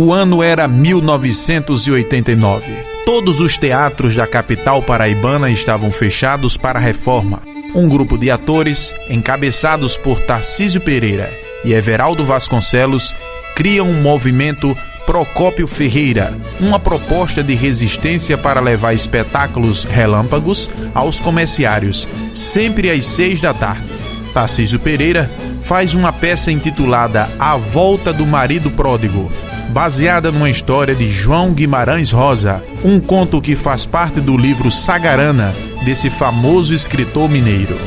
O ano era 1989. Todos os teatros da capital paraibana estavam fechados para a reforma. Um grupo de atores, encabeçados por Tarcísio Pereira e Everaldo Vasconcelos, criam um movimento Procópio Ferreira, uma proposta de resistência para levar espetáculos relâmpagos aos comerciários, sempre às 6 da tarde. Tarcísio Pereira faz uma peça intitulada A Volta do Marido Pródigo, baseada numa história de João Guimarães Rosa, um conto que faz parte do livro Sagarana, desse famoso escritor mineiro.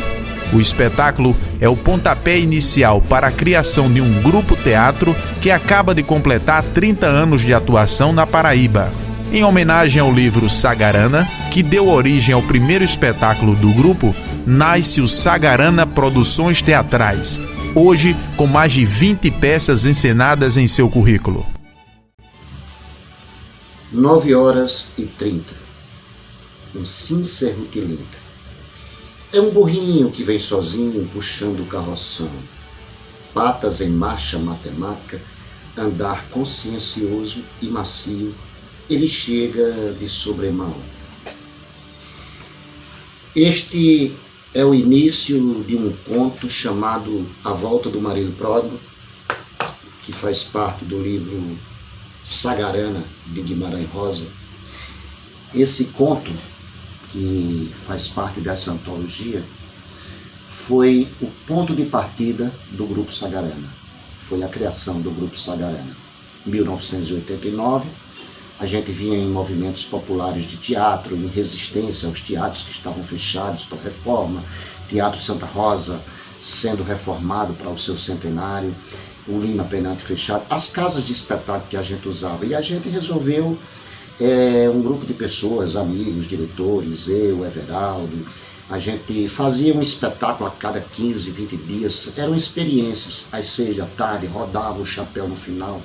O espetáculo é o pontapé inicial para a criação de um grupo teatro que acaba de completar 30 anos de atuação na Paraíba. Em homenagem ao livro Sagarana, que deu origem ao primeiro espetáculo do grupo, nasce o Sagarana Produções Teatrais, hoje com mais de 20 peças encenadas em seu currículo. 9h30, um cíncero que linda. É um burrinho que vem sozinho puxando o carroção, patas em marcha matemática, andar consciencioso e macio, ele chega de sobremão. Este é o início de um conto chamado A Volta do Marido Pródigo, que faz parte do livro Sagarana, de Guimarães Rosa. Esse conto, que faz parte dessa antologia, foi o ponto de partida do Grupo Sagarana. Foi a criação do Grupo Sagarana. Em 1989, a gente vinha em movimentos populares de teatro, em resistência aos teatros que estavam fechados para reforma, Teatro Santa Rosa sendo reformado para o seu centenário, o Lima Penante fechado, as casas de espetáculo que a gente usava. E a gente resolveu, um grupo de pessoas, amigos, diretores, eu, Everaldo, a gente fazia um espetáculo a cada 15, 20 dias, eram experiências, às 6 da tarde, rodava o chapéu no final.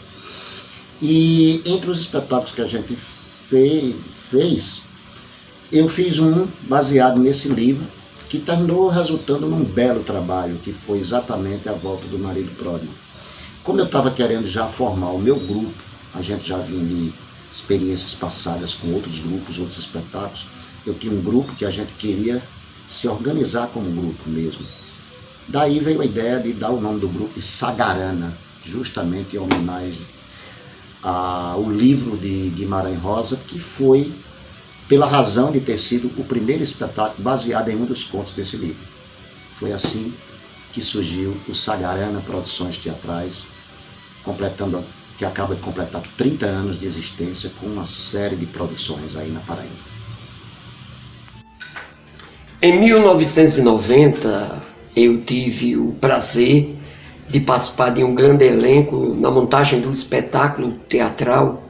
E entre os espetáculos que a gente fez, eu fiz um baseado nesse livro, que terminou resultando num belo trabalho, que foi exatamente A Volta do Marido Pródigo. Como eu estava querendo já formar o meu grupo, a gente já vinha de experiências passadas com outros grupos, outros espetáculos, eu tinha um grupo que a gente queria se organizar como grupo mesmo. Daí veio a ideia de dar o nome do grupo de Sagarana, justamente em homenagem ao livro de Guimarães Rosa, que foi pela razão de ter sido o primeiro espetáculo baseado em um dos contos desse livro. Foi assim que surgiu o Sagarana Produções Teatrais, que acaba de completar 30 anos de existência com uma série de produções aí na Paraíba. Em 1990, eu tive o prazer de participar de um grande elenco na montagem do espetáculo teatral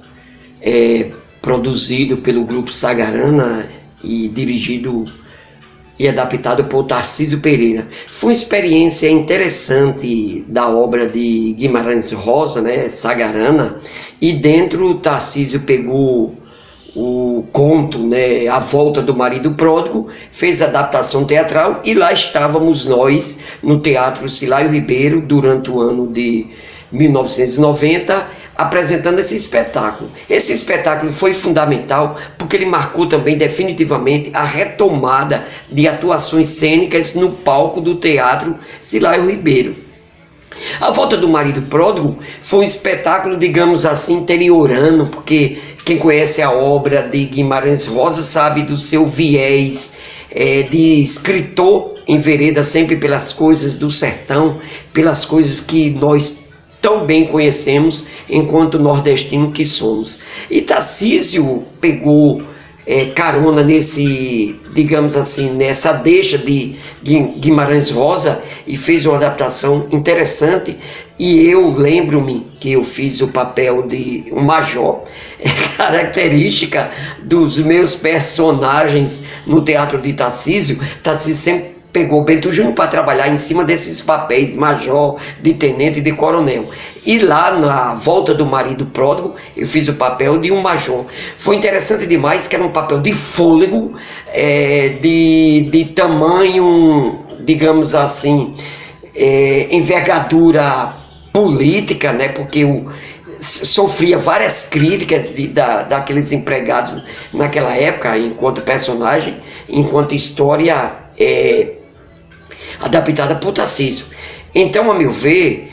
produzido pelo Grupo Sagarana e dirigido e adaptado por Tarcísio Pereira. Foi uma experiência interessante da obra de Guimarães Rosa, né, Sagarana, e dentro Tarcísio pegou o conto, né, A Volta do Marido Pródigo, fez a adaptação teatral e lá estávamos nós no Teatro Cilaio Ribeiro durante o ano de 1990, apresentando esse espetáculo. Esse espetáculo foi fundamental porque ele marcou também definitivamente a retomada de atuações cênicas no palco do Teatro Cilaio Ribeiro. A Volta do Marido Pródigo foi um espetáculo, digamos assim, interiorano, porque quem conhece a obra de Guimarães Rosa sabe do seu viés de escritor envereda sempre pelas coisas do sertão, pelas coisas que nós tão bem conhecemos enquanto nordestino que somos. E Tarcísio pegou carona nesse, digamos assim, nessa deixa de Guimarães Rosa e fez uma adaptação interessante. E eu lembro-me que eu fiz o papel de um major, característica dos meus personagens no teatro de Tarcísio. Tarcísio sempre pegou Bento Júnior para trabalhar em cima desses papéis, major, de tenente e de coronel. E lá na Volta do Marido Pródigo, eu fiz o papel de um major. Foi interessante demais, que era um papel de fôlego, de tamanho, digamos assim, envergadura política, né? Porque sofria várias críticas daqueles empregados naquela época, enquanto personagem, enquanto história adaptada por Tarcísio. Então, a meu ver,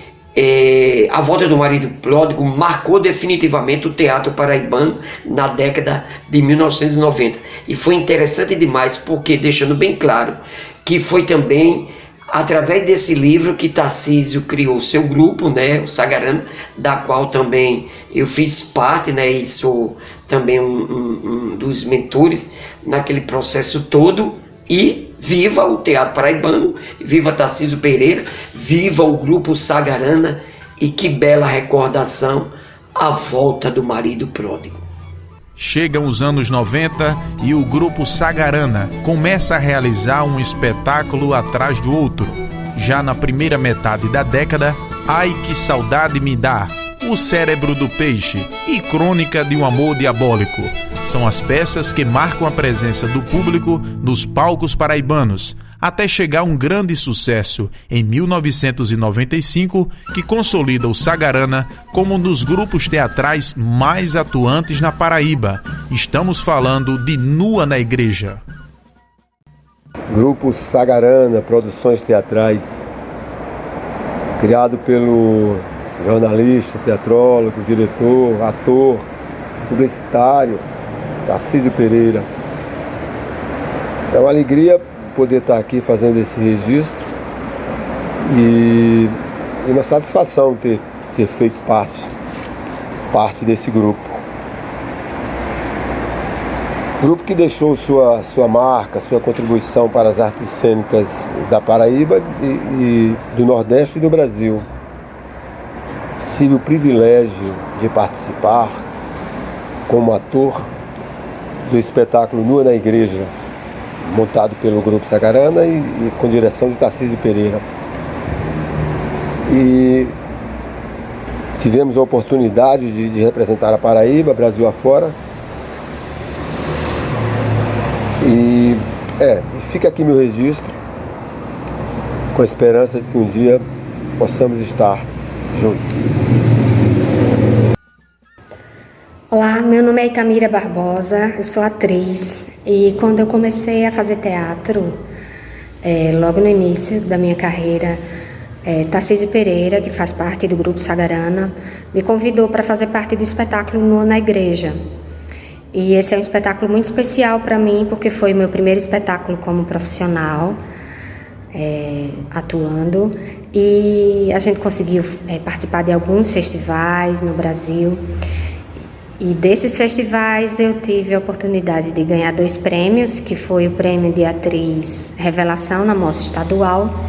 A Volta do Marido Pródigo marcou definitivamente o teatro paraibano na década de 1990. E foi interessante demais, porque deixando bem claro que foi também através desse livro que Tarcísio criou seu grupo, né, o Sagarana, da qual também eu fiz parte, né, e sou também um dos mentores naquele processo todo. E viva o teatro paraibano, viva Tarcísio Pereira, viva o grupo Sagarana, e que bela recordação, A Volta do Marido Pródigo. Chegam os anos 90 e o grupo Sagarana começa a realizar um espetáculo atrás do outro. Já na primeira metade da década, Ai Que Saudade Me Dá, O Cérebro do Peixe e Crônica de um Amor Diabólico são as peças que marcam a presença do público nos palcos paraibanos, até chegar um grande sucesso em 1995, que consolida o Sagarana como um dos grupos teatrais mais atuantes na Paraíba. Estamos falando de Nua na Igreja. Grupo Sagarana, produções teatrais, criado pelo jornalista, teatrólogo, diretor, ator, publicitário, Tarcísio Pereira. É uma alegria poder estar aqui fazendo esse registro e uma satisfação ter feito parte desse grupo. Grupo que deixou sua marca, sua contribuição para as artes cênicas da Paraíba e do Nordeste e do Brasil. Tive o privilégio de participar como ator do espetáculo Nua na Igreja, montado pelo Grupo Sagarana e com direção de Tarcísio Pereira. E tivemos a oportunidade de representar a Paraíba, Brasil afora. E fica aqui meu registro, com a esperança de que um dia possamos estar juntos. Olá, meu nome é Itamira Barbosa, eu sou atriz e quando eu comecei a fazer teatro, logo no início da minha carreira, Tarcísio Pereira, que faz parte do Grupo Sagarana, me convidou para fazer parte do espetáculo Nua na Igreja. E esse é um espetáculo muito especial para mim, porque foi o meu primeiro espetáculo como profissional, atuando, e a gente conseguiu participar de alguns festivais no Brasil. E desses festivais eu tive a oportunidade de ganhar 2 prêmios, que foi o prêmio de atriz Revelação na Mostra Estadual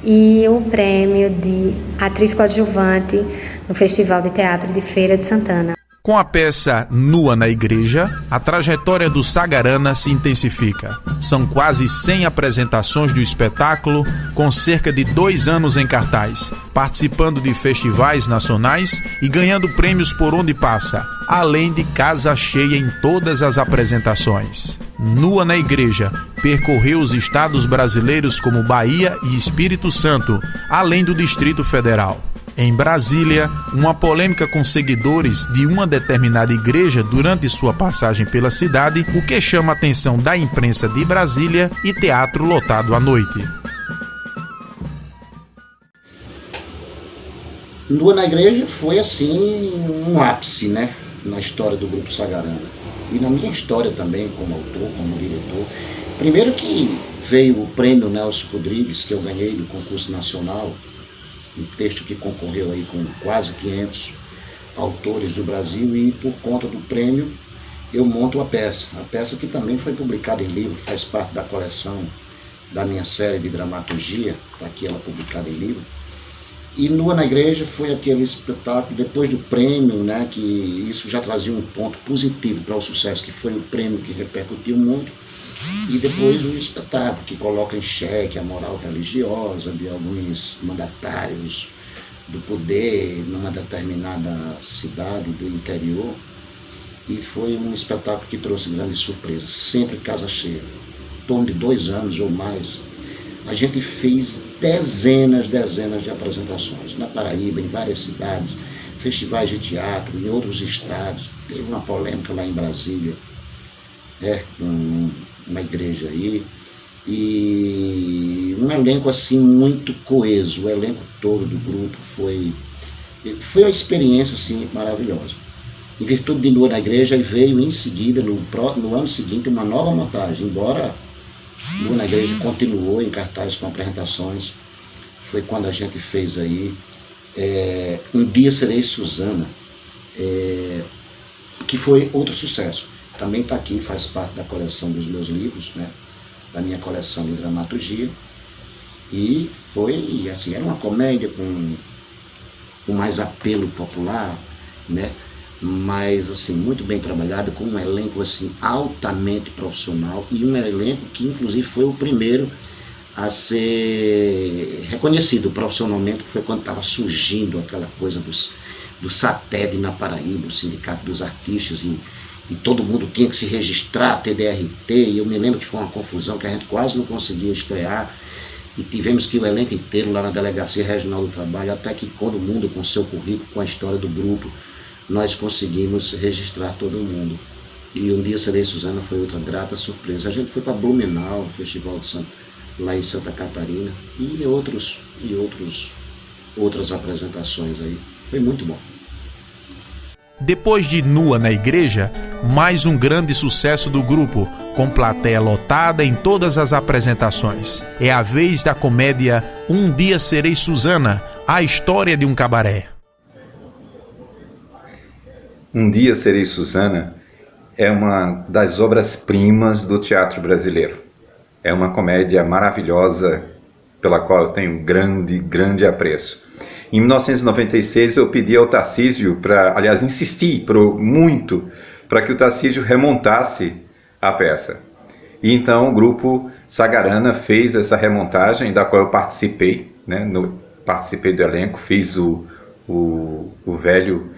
e o prêmio de atriz coadjuvante no Festival de Teatro de Feira de Santana. Com a peça Nua na Igreja, a trajetória do Sagarana se intensifica. São quase 100 apresentações do espetáculo, com cerca de 2 anos em cartaz, participando de festivais nacionais e ganhando prêmios por onde passa, além de casa cheia em todas as apresentações. Nua na Igreja percorreu os estados brasileiros como Bahia e Espírito Santo, além do Distrito Federal. Em Brasília, uma polêmica com seguidores de uma determinada igreja durante sua passagem pela cidade, o que chama a atenção da imprensa de Brasília, e teatro lotado à noite. Nua na Igreja foi assim um ápice, né, na história do Grupo Sagarana. E na minha história também, como autor, como diretor. Primeiro que veio o prêmio Nelson Rodrigues, que eu ganhei do concurso nacional, um texto que concorreu aí com quase 500 autores do Brasil, e por conta do prêmio eu monto a peça que também foi publicada em livro, faz parte da coleção da minha série de dramaturgia, está aqui ela publicada em livro. E Nua na Igreja foi aquele espetáculo, depois do prêmio, né, que isso já trazia um ponto positivo para o sucesso, que foi o prêmio que repercutiu muito, e depois o espetáculo, que coloca em xeque a moral religiosa de alguns mandatários do poder numa determinada cidade do interior. E foi um espetáculo que trouxe grandes surpresas, sempre casa cheia. Em torno de 2 anos ou mais, a gente fez dezenas de apresentações na Paraíba, em várias cidades. festivais de teatro em outros estados. Teve uma polêmica lá em Brasília, uma igreja aí, e um elenco assim muito coeso. O elenco todo do grupo foi uma experiência assim maravilhosa. Em virtude de Nua na Igreja, veio em seguida, no ano seguinte, uma nova montagem, embora Nua na Igreja continuou em cartaz com apresentações. Foi quando a gente fez aí Um Dia Serei Suzana, que foi outro sucesso. Também está aqui, faz parte da coleção dos meus livros, né? Da minha coleção de dramaturgia. E foi assim, era uma comédia com mais apelo popular, né? Mas assim, muito bem trabalhada, com um elenco assim altamente profissional, e um elenco que inclusive foi o primeiro a ser reconhecido profissionalmente, que foi quando estava surgindo aquela coisa do SATED na Paraíba, o Sindicato dos Artistas, e todo mundo tinha que se registrar, TDRT, e eu me lembro que foi uma confusão, que a gente quase não conseguia estrear, e tivemos que ir o elenco inteiro lá na Delegacia Regional do Trabalho, até que todo mundo com seu currículo, com a história do grupo, nós conseguimos registrar todo mundo. E Um Dia Serei Suzana foi outra grata surpresa. A gente foi para Blumenau, no Festival lá em Santa Catarina, e outras apresentações aí. Foi muito bom. Depois de Nua na Igreja, mais um grande sucesso do grupo, com plateia lotada em todas as apresentações. É a vez da comédia Um Dia Serei Suzana, a história de um cabaré. Um Dia Serei Suzana é uma das obras-primas do teatro brasileiro. É uma comédia maravilhosa pela qual eu tenho grande apreço. Em 1996 eu pedi ao Tarcísio insisti muito para que o Tarcísio remontasse a peça. E então o grupo Sagarana fez essa remontagem, da qual eu participei, né? Participei do elenco, fiz o velho,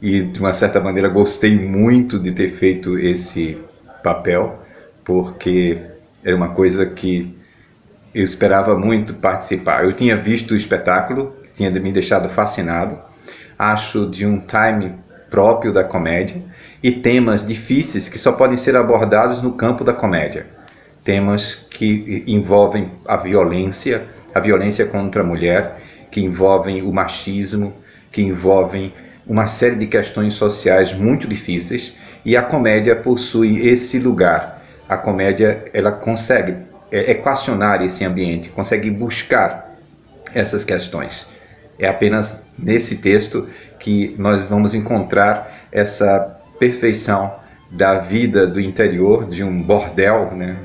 e de uma certa maneira gostei muito de ter feito esse papel, porque era uma coisa que eu esperava muito participar. Eu tinha visto o espetáculo, tinha me deixado fascinado, acho de um time próprio da comédia, e temas difíceis que só podem ser abordados no campo da comédia. Temas que envolvem a violência contra a mulher, que envolvem o machismo, que envolvem uma série de questões sociais muito difíceis, e a comédia possui esse lugar. A comédia, ela consegue equacionar esse ambiente, consegue buscar essas questões. É apenas nesse texto que nós vamos encontrar essa perfeição da vida do interior, de um bordel, né,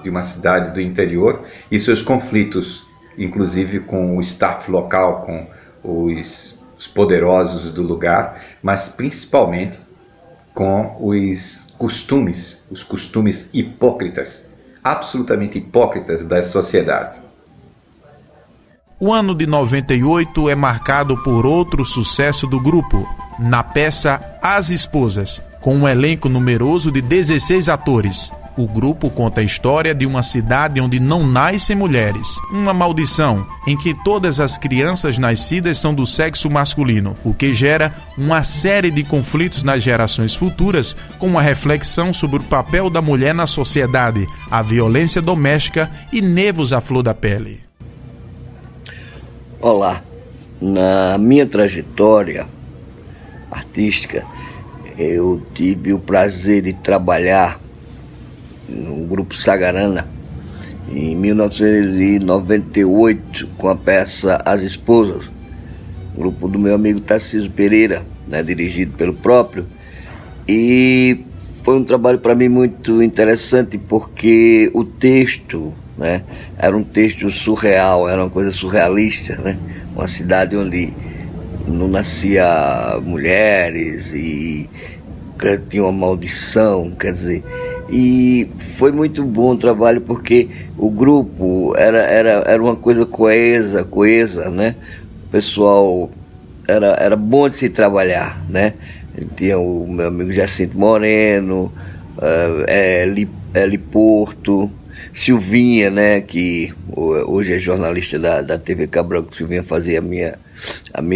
de uma cidade do interior, e seus conflitos, inclusive com o staff local, com os poderosos do lugar, mas principalmente com os costumes hipócritas, absolutamente hipócritas da sociedade. O ano de 98 é marcado por outro sucesso do grupo, na peça As Esposas, com um elenco numeroso de 16 atores. O grupo conta a história de uma cidade onde não nascem mulheres, uma maldição em que todas as crianças nascidas são do sexo masculino, o que gera uma série de conflitos nas gerações futuras, com uma reflexão sobre o papel da mulher na sociedade, a violência doméstica e nervos à flor da pele. Olá, na minha trajetória artística, eu tive o prazer de trabalhar no Grupo Sagarana em 1998 com a peça As Esposas, grupo do meu amigo Tarcísio Pereira, né, dirigido pelo próprio, e foi um trabalho para mim muito interessante, porque o texto, né, era um texto surreal, era uma coisa surrealista, né, uma cidade onde não nascia mulheres e tinha uma maldição, quer dizer. E foi muito bom o trabalho, porque o grupo era uma coisa coesa, né? O pessoal era bom de se trabalhar, né? Tinha o meu amigo Jacinto Moreno, Eli Porto, Silvinha, né, que hoje é jornalista da TV Cabral, que Silvinha fazia a minha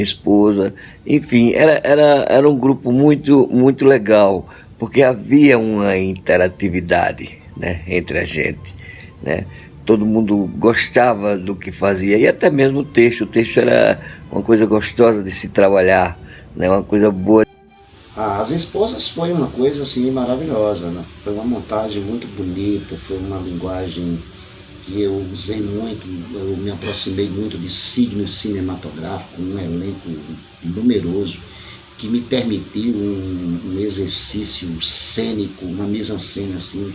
esposa. Enfim, era um grupo muito legal, porque havia uma interatividade, né, entre a gente, né? Todo mundo gostava do que fazia, e até mesmo o texto era uma coisa gostosa de se trabalhar, né, uma coisa boa. As Esposas foi uma coisa assim maravilhosa, né? Foi uma montagem muito bonita, foi uma linguagem que eu usei muito, eu me aproximei muito de signos cinematográficos, um elenco numeroso, que me permitiu um exercício cênico, uma mise-en-scène assim,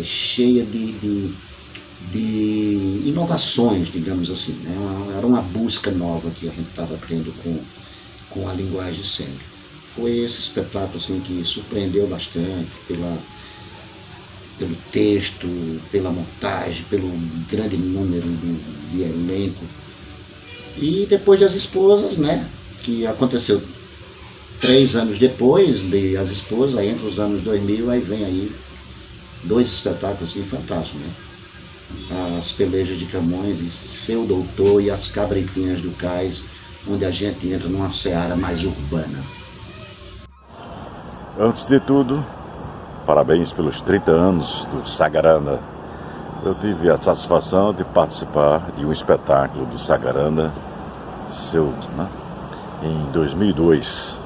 cheia de inovações, digamos assim, né? Era uma busca nova que a gente estava tendo com a linguagem cênica. Foi esse espetáculo assim, que surpreendeu bastante pelo texto, pela montagem, pelo grande número de elenco. E depois das Esposas, né, que aconteceu 3 anos depois de As Esposas, aí entre os anos 2000, aí vem aí 2 espetáculos assim, fantásticos, né? As Pelejas de Camões, Seu Doutor e As Cabritinhas do Cais, onde a gente entra numa seara mais urbana. Antes de tudo, parabéns pelos 30 anos do Sagarana. Eu tive a satisfação de participar de um espetáculo do Sagarana, em 2002.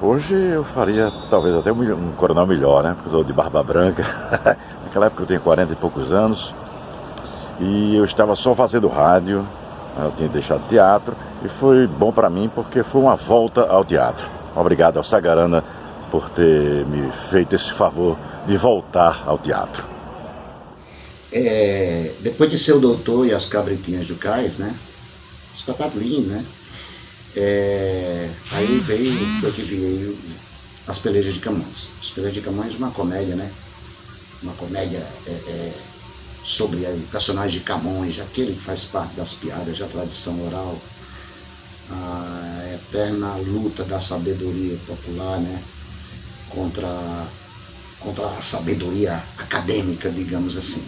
Hoje eu faria talvez até um coronel melhor, né? Porque eu sou de barba branca. Naquela época eu tinha 40 e poucos anos e eu estava só fazendo rádio. Eu tinha deixado teatro e foi bom para mim porque foi uma volta ao teatro. Obrigado ao Sagarana por ter me feito esse favor de voltar ao teatro. Depois de Seu Doutor e As Cabritinhas do Cais, né? Espetáculo lindo, né? Aí veio As Pelejas de Camões. As Pelejas de Camões é uma comédia, né? Uma comédia sobre o personagem de Camões, aquele que faz parte das piadas, da tradição oral, a eterna luta da sabedoria popular, né? Contra a sabedoria acadêmica, digamos assim.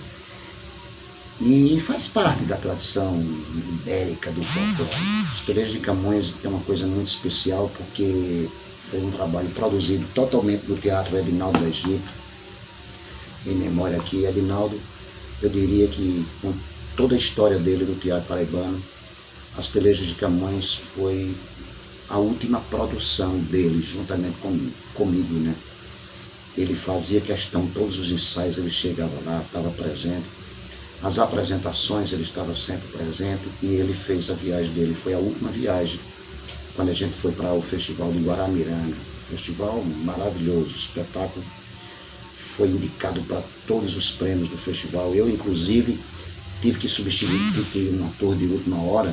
E faz parte da tradição ibérica do folclore. As Pelejas de Camões é uma coisa muito especial porque foi um trabalho produzido totalmente no Teatro Edinaldo do Egito. Em memória aqui, Edinaldo, eu diria que com toda a história dele no Teatro Paraibano, As Pelejas de Camões foi a última produção dele, juntamente comigo, né? Ele fazia questão, todos os ensaios ele chegava lá, estava presente. As apresentações ele estava sempre presente e ele fez a viagem dele, foi a última viagem, quando a gente foi para o Festival de Guaramiranga. Festival maravilhoso, o espetáculo foi indicado para todos os prêmios do festival. Eu, inclusive, tive que substituir um ator de última hora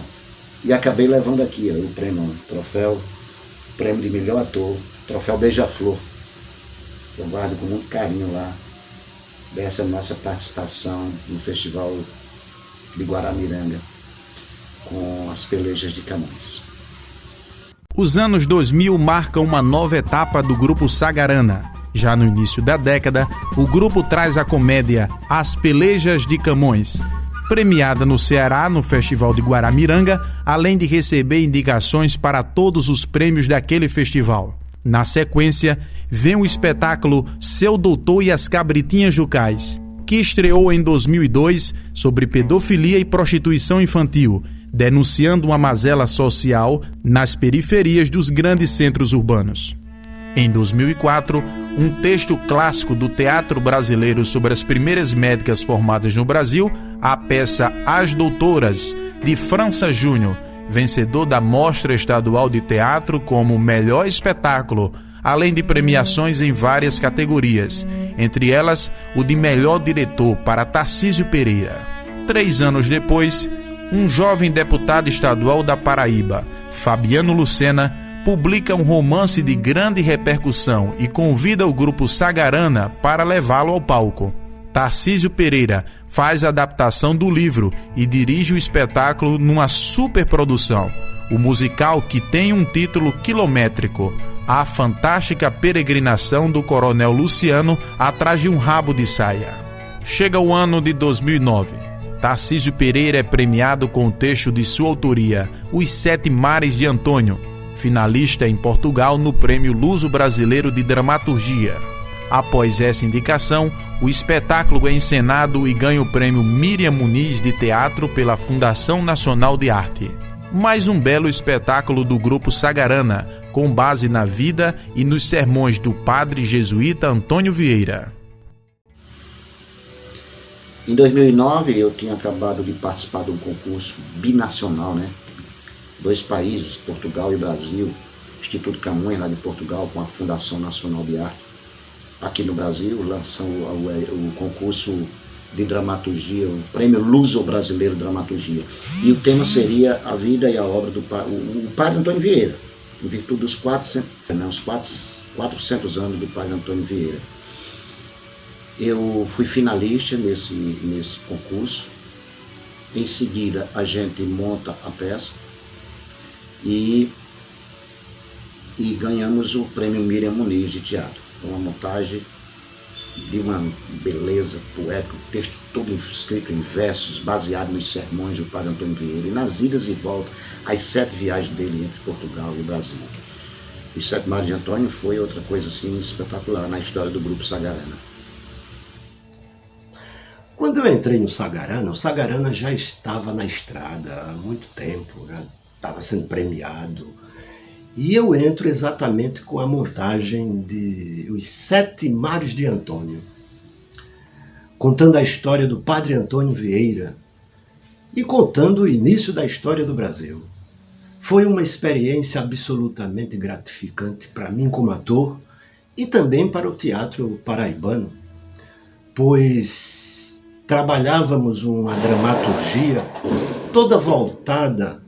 e acabei levando aqui o prêmio de melhor ator, troféu Beija-Flor, que eu guardo com muito carinho lá, dessa nossa participação no Festival de Guaramiranga com As Pelejas de Camões. Os anos 2000 marcam uma nova etapa do grupo Sagarana. Já no início da década, o grupo traz a comédia As Pelejas de Camões, premiada no Ceará no Festival de Guaramiranga, além de receber indicações para todos os prêmios daquele festival. Na sequência, vem o espetáculo Seu Doutor e As Cabritinhas do Cais, que estreou em 2002 sobre pedofilia e prostituição infantil, denunciando uma mazela social nas periferias dos grandes centros urbanos. Em 2004, um texto clássico do teatro brasileiro sobre as primeiras médicas formadas no Brasil, a peça As Doutoras, de França Júnior, vencedor da Mostra Estadual de Teatro como melhor espetáculo, além de premiações em várias categorias, entre elas o de melhor diretor para Tarcísio Pereira. 3 anos depois, um jovem deputado estadual da Paraíba, Fabiano Lucena, publica um romance de grande repercussão e convida o grupo Sagarana para levá-lo ao palco. Tarcísio Pereira faz a adaptação do livro e dirige o espetáculo numa superprodução, o musical que tem um título quilométrico, a fantástica peregrinação do Coronel Luciano atrás de um rabo de saia. Chega o ano de 2009. Tarcísio Pereira é premiado com o texto de sua autoria, Os Sete Mares de Antônio, finalista em Portugal no Prêmio Luso-Brasileiro de Dramaturgia. Após essa indicação, o espetáculo é encenado e ganha o Prêmio Miriam Muniz de Teatro pela Fundação Nacional de Arte. Mais um belo espetáculo do Grupo Sagarana, com base na vida e nos sermões do padre jesuíta Antônio Vieira. Em 2009, eu tinha acabado de participar de um concurso binacional, né? 2 países, Portugal e Brasil, Instituto Camões, lá de Portugal, com a Fundação Nacional de Arte. Aqui no Brasil, lançam o concurso de dramaturgia, o Prêmio Luso-Brasileiro de Dramaturgia. E o tema seria a vida e a obra do padre Antônio Vieira, em virtude dos 400 anos do padre Antônio Vieira. Eu fui finalista nesse concurso. Em seguida, a gente monta a peça e ganhamos o Prêmio Miriam Muniz de Teatro. Uma montagem de uma beleza poética, o texto todo escrito em versos, baseado nos sermões do padre Antônio Vieira, e nas idas e voltas, as 7 viagens dele entre Portugal e Brasil. Os 7 Mares de Antônio foi outra coisa assim espetacular na história do Grupo Sagarana. Quando eu entrei no Sagarana, o Sagarana já estava na estrada há muito tempo, né? Estava sendo premiado. E eu entro exatamente com a montagem de Os 7 Mares de Antônio, contando a história do padre Antônio Vieira e contando o início da história do Brasil. Foi uma experiência absolutamente gratificante para mim como ator e também para o teatro paraibano, pois trabalhávamos uma dramaturgia toda voltada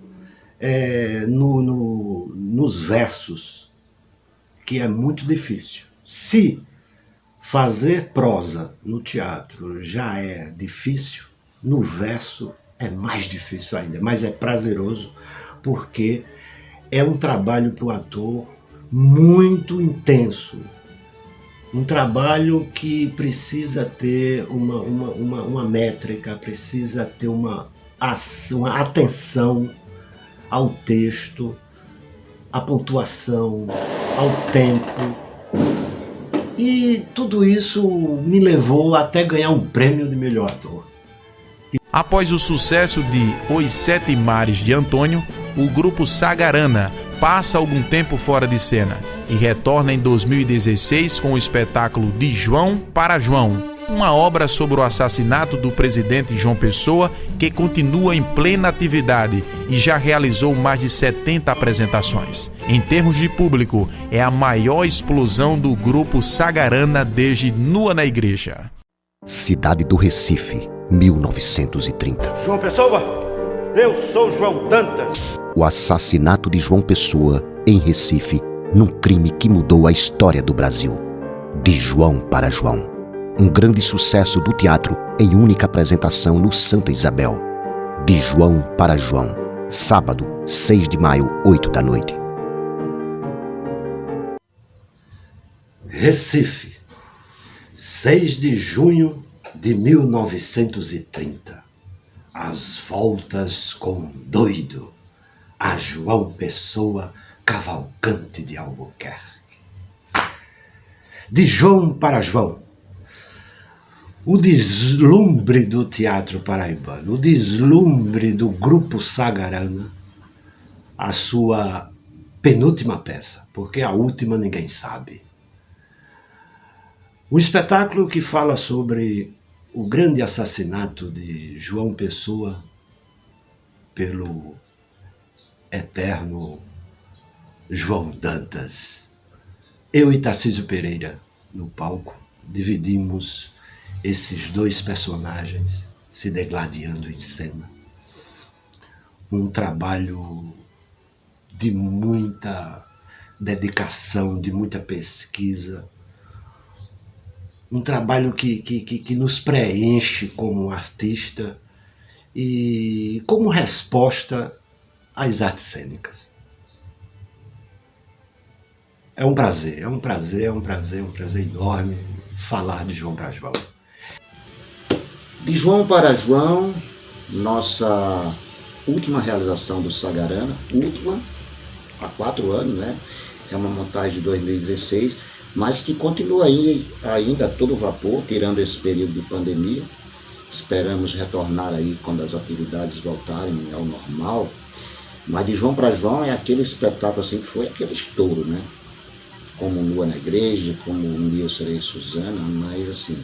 nos versos, que é muito difícil. Se fazer prosa no teatro já é difícil, no verso é mais difícil ainda, mas é prazeroso, porque é um trabalho para o ator muito intenso, um trabalho que precisa ter uma métrica, precisa ter uma atenção ao texto, à pontuação, ao tempo. E tudo isso me levou até ganhar um prêmio de melhor ator. Após o sucesso de Os 7 Mares de Antônio, o Grupo Sagarana passa algum tempo fora de cena e retorna em 2016 com o espetáculo De João para João, uma obra sobre o assassinato do presidente João Pessoa, que continua em plena atividade e já realizou mais de 70 apresentações. Em termos de público, é a maior explosão do Grupo Sagarana desde Nua na Igreja. Cidade do Recife, 1930. João Pessoa, eu sou João Dantas. O assassinato de João Pessoa em Recife, num crime que mudou a história do Brasil. De João para João. Um grande sucesso do teatro em única apresentação no Santa Isabel. De João para João. Sábado, 6 de maio, 8 da noite. Recife, 6 de junho de 1930. As voltas com um doido, a João Pessoa, Cavalcante de Albuquerque. De João para João. O deslumbre do teatro paraibano, o deslumbre do Grupo Sagarana, a sua penúltima peça, porque a última ninguém sabe. O espetáculo que fala sobre o grande assassinato de João Pessoa pelo eterno João Dantas. Eu e Tarcísio Pereira, no palco, dividimos esses 2 personagens se degladiando em cena. Um trabalho de muita dedicação, de muita pesquisa, um trabalho que nos preenche como artista e como resposta às artes cênicas. É um prazer enorme falar de João para João. De João para João, nossa última realização do Sagarana, última, há 4 anos, né? É uma montagem de 2016, mas que continua aí, ainda a todo vapor, tirando esse período de pandemia. Esperamos retornar aí quando as atividades voltarem ao normal. Mas de João para João é aquele espetáculo assim que foi aquele estouro, né? Como Nua na Igreja, como Um Dia Eu Serei Suzana, mas assim,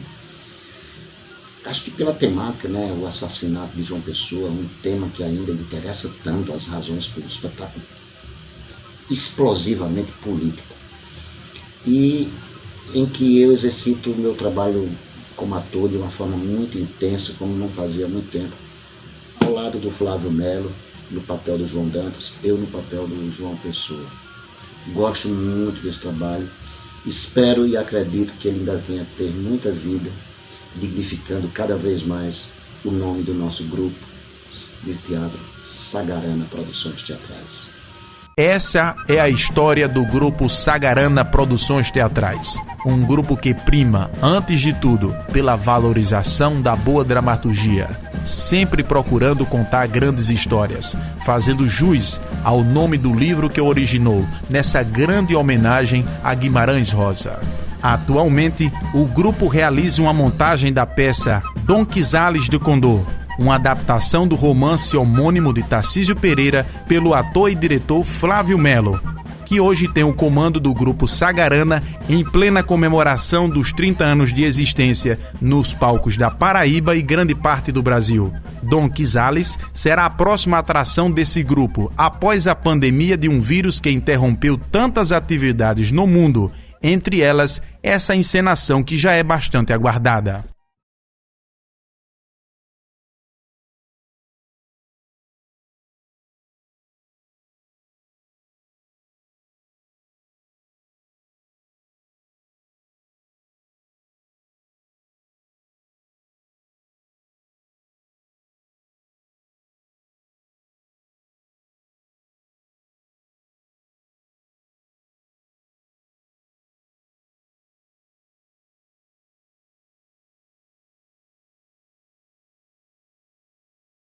acho que pela temática, né? O assassinato de João Pessoa, um tema que ainda interessa tanto, as razões pelo espetáculo explosivamente político. E em que eu exercito o meu trabalho como ator de uma forma muito intensa, como não fazia há muito tempo, ao lado do Flávio Melo, no papel do João Dantas, eu no papel do João Pessoa. Gosto muito desse trabalho, espero e acredito que ele ainda venha ter muita vida, dignificando cada vez mais o nome do nosso grupo de teatro, Sagarana Produções Teatrais. Essa é a história do grupo Sagarana Produções Teatrais. Um grupo que prima, antes de tudo, pela valorização da boa dramaturgia, sempre procurando contar grandes histórias, fazendo jus ao nome do livro que originou nessa grande homenagem a Guimarães Rosa. Atualmente, o grupo realiza uma montagem da peça Dom Quixales de Condor, uma adaptação do romance homônimo de Tarcísio Pereira pelo ator e diretor Flávio Melo, que hoje tem o comando do grupo Sagarana em plena comemoração dos 30 anos de existência nos palcos da Paraíba e grande parte do Brasil. Dom Quixales será a próxima atração desse grupo após a pandemia de um vírus que interrompeu tantas atividades no mundo, entre elas essa encenação que já é bastante aguardada.